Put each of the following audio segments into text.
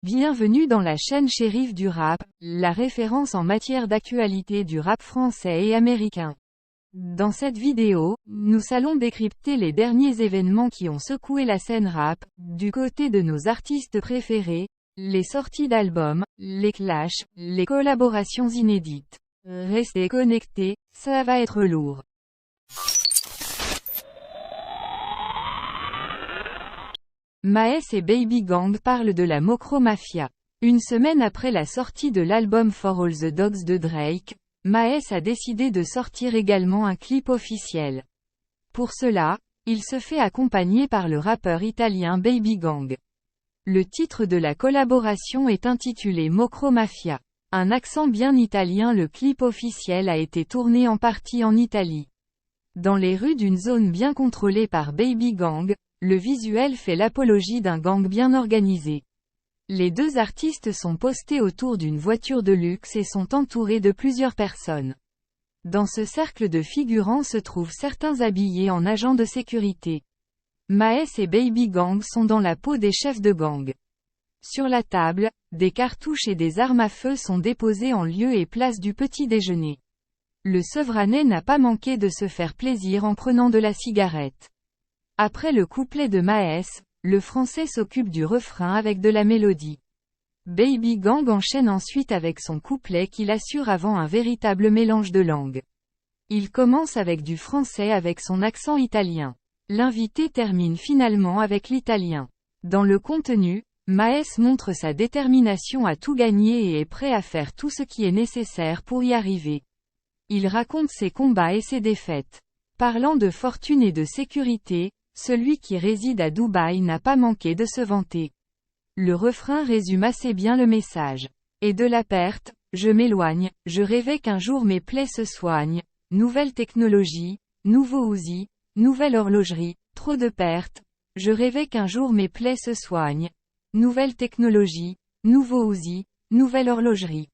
Bienvenue dans la chaîne Shérif du rap, la référence en matière d'actualité du rap français et américain. Dans cette vidéo, nous allons décrypter les derniers événements qui ont secoué la scène rap, du côté de nos artistes préférés, les sorties d'albums, les clashs, les collaborations inédites. Restez connectés, ça va être lourd. Maes et Baby Gang parlent de la Mokro Mafia. Une semaine après la sortie de l'album For All the Dogs de Drake, Maes a décidé de sortir également un clip officiel. Pour cela, il se fait accompagner par le rappeur italien Baby Gang. Le titre de la collaboration est intitulé Mokro Mafia. Un accent bien italien. Le clip officiel a été tourné en partie en Italie. Dans les rues d'une zone bien contrôlée par Baby Gang, le visuel fait l'apologie d'un gang bien organisé. Les deux artistes sont postés autour d'une voiture de luxe et sont entourés de plusieurs personnes. Dans ce cercle de figurants se trouvent certains habillés en agents de sécurité. Maes et Baby Gang sont dans la peau des chefs de gang. Sur la table, des cartouches et des armes à feu sont déposées en lieu et place du petit déjeuner. Le Sevranais n'a pas manqué de se faire plaisir en prenant de la cigarette. Après le couplet de Maes, le Français s'occupe du refrain avec de la mélodie. Baby Gang enchaîne ensuite avec son couplet qu'il assure avant un véritable mélange de langues. Il commence avec du français avec son accent italien. L'invité termine finalement avec l'italien. Dans le contenu, Maes montre sa détermination à tout gagner et est prêt à faire tout ce qui est nécessaire pour y arriver. Il raconte ses combats et ses défaites. Parlant de fortune et de sécurité, celui qui réside à Dubaï n'a pas manqué de se vanter. Le refrain résume assez bien le message. Et de la perte, je m'éloigne, je rêvais qu'un jour mes plaies se soignent, nouvelle technologie, nouveau Uzi, nouvelle horlogerie, trop de pertes, je rêvais qu'un jour mes plaies se soignent, nouvelle technologie, nouveau Uzi, nouvelle horlogerie.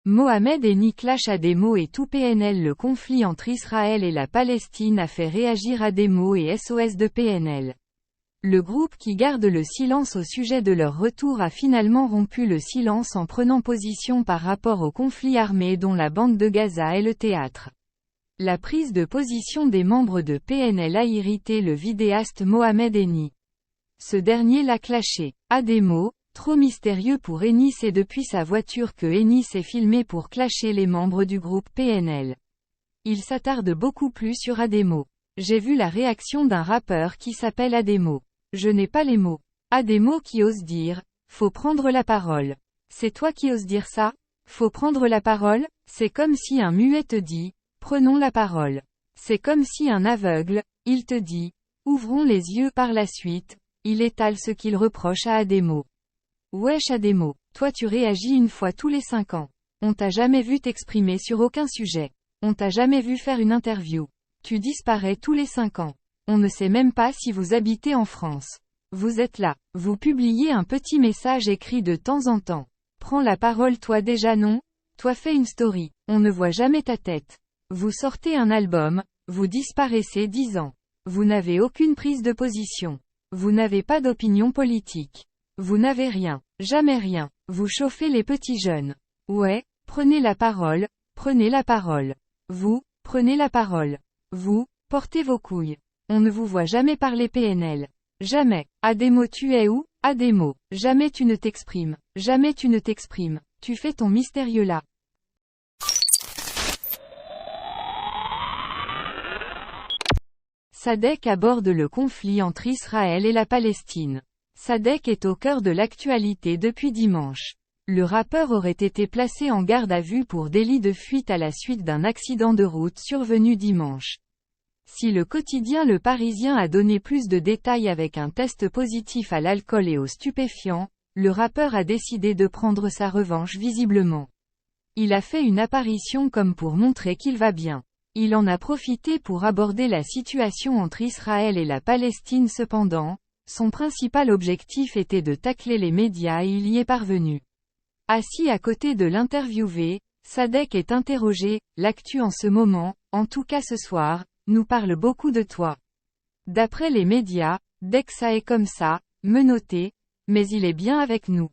Mohamed Eni clash Ademo et tout PNL. Le conflit entre Israël et la Palestine a fait réagir Ademo et SOS de PNL. Le groupe qui garde le silence au sujet de leur retour a finalement rompu le silence en prenant position par rapport au conflit armé dont la bande de Gaza est le théâtre. La prise de position des membres de PNL a irrité le vidéaste Mohamed Eni. Ce dernier l'a clashé. Ademo, trop mystérieux pour Eni. C'est depuis sa voiture que Eni s'est filmé pour clasher les membres du groupe PNL. Il s'attarde beaucoup plus sur Ademo. J'ai vu la réaction d'un rappeur qui s'appelle Ademo. Je n'ai pas les mots. Ademo qui ose dire, faut prendre la parole. C'est toi qui oses dire ça? Faut prendre la parole? C'est comme si un muet te dit, prenons la parole. C'est comme si un aveugle, il te dit, ouvrons les yeux. Par la suite, il étale ce qu'il reproche à Ademo. Wesh Ademo, toi tu réagis une fois tous les 5 ans. On t'a jamais vu t'exprimer sur aucun sujet. On t'a jamais vu faire une interview. Tu disparais tous les 5 ans. On ne sait même pas si vous habitez en France. Vous êtes là. Vous publiez un petit message écrit de temps en temps. Prends la parole. Toi déjà non? Toi fais une story. On ne voit jamais ta tête. Vous sortez un album, vous disparaissez 10 ans. Vous n'avez aucune prise de position. Vous n'avez pas d'opinion politique. Vous n'avez rien, jamais rien. Vous chauffez les petits jeunes. Ouais, prenez la parole, prenez la parole. Vous, prenez la parole. Vous, portez vos couilles. On ne vous voit jamais parler PNL. Jamais. Ademo tu es où? Ademo. Jamais tu ne t'exprimes. Jamais tu ne t'exprimes. Tu fais ton mystérieux là. Sadek aborde le conflit entre Israël et la Palestine. Sadek est au cœur de l'actualité depuis dimanche. Le rappeur aurait été placé en garde à vue pour délit de fuite à la suite d'un accident de route survenu dimanche. Si le quotidien Le Parisien a donné plus de détails avec un test positif à l'alcool et aux stupéfiants, le rappeur a décidé de prendre sa revanche visiblement. Il a fait une apparition comme pour montrer qu'il va bien. Il en a profité pour aborder la situation entre Israël et la Palestine. Cependant, son principal objectif était de tacler les médias et il y est parvenu. Assis à côté de l'interviewé, Sadek est interrogé, l'actu en ce moment, en tout cas ce soir, nous parle beaucoup de toi. D'après les médias, Dexa est comme ça, menotté, mais il est bien avec nous.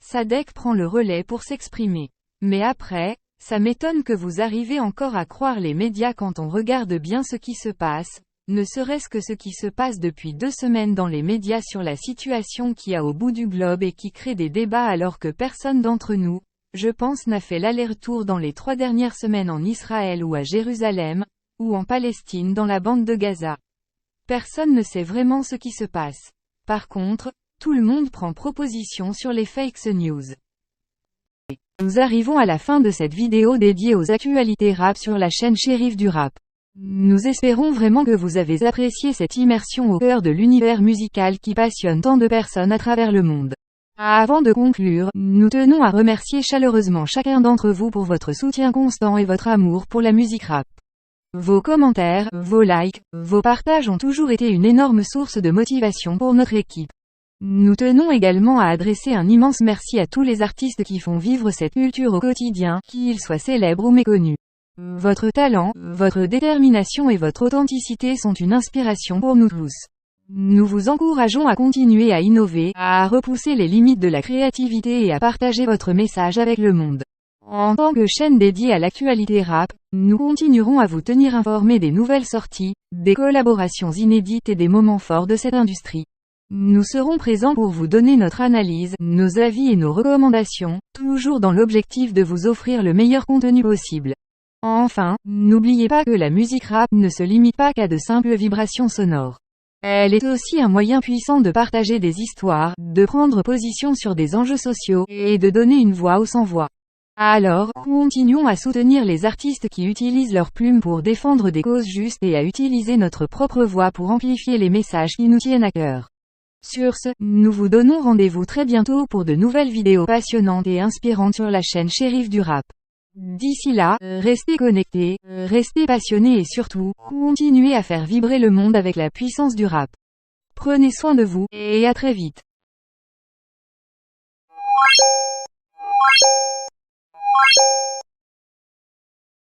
Sadek prend le relais pour s'exprimer. Mais après, ça m'étonne que vous arrivez encore à croire les médias quand on regarde bien ce qui se passe, ne serait-ce que ce qui se passe depuis 2 semaines dans les médias sur la situation qu'il y a au bout du globe et qui crée des débats alors que personne d'entre nous, je pense, n'a fait l'aller-retour dans les 3 dernières semaines en Israël ou à Jérusalem, ou en Palestine dans la bande de Gaza. Personne ne sait vraiment ce qui se passe. Par contre, tout le monde prend proposition sur les fake news. Nous arrivons à la fin de cette vidéo dédiée aux actualités rap sur la chaîne Shérif du Rap. Nous espérons vraiment que vous avez apprécié cette immersion au cœur de l'univers musical qui passionne tant de personnes à travers le monde. Avant de conclure, nous tenons à remercier chaleureusement chacun d'entre vous pour votre soutien constant et votre amour pour la musique rap. Vos commentaires, vos likes, vos partages ont toujours été une énorme source de motivation pour notre équipe. Nous tenons également à adresser un immense merci à tous les artistes qui font vivre cette culture au quotidien, qu'ils soient célèbres ou méconnus. Votre talent, votre détermination et votre authenticité sont une inspiration pour nous tous. Nous vous encourageons à continuer à innover, à repousser les limites de la créativité et à partager votre message avec le monde. En tant que chaîne dédiée à l'actualité rap, nous continuerons à vous tenir informés des nouvelles sorties, des collaborations inédites et des moments forts de cette industrie. Nous serons présents pour vous donner notre analyse, nos avis et nos recommandations, toujours dans l'objectif de vous offrir le meilleur contenu possible. Enfin, n'oubliez pas que la musique rap ne se limite pas qu'à de simples vibrations sonores. Elle est aussi un moyen puissant de partager des histoires, de prendre position sur des enjeux sociaux, et de donner une voix aux sans-voix. Alors, continuons à soutenir les artistes qui utilisent leurs plumes pour défendre des causes justes et à utiliser notre propre voix pour amplifier les messages qui nous tiennent à cœur. Sur ce, nous vous donnons rendez-vous très bientôt pour de nouvelles vidéos passionnantes et inspirantes sur la chaîne Shérif du Rap. D'ici là, restez connectés, restez passionnés et surtout, continuez à faire vibrer le monde avec la puissance du rap. Prenez soin de vous, et à très vite.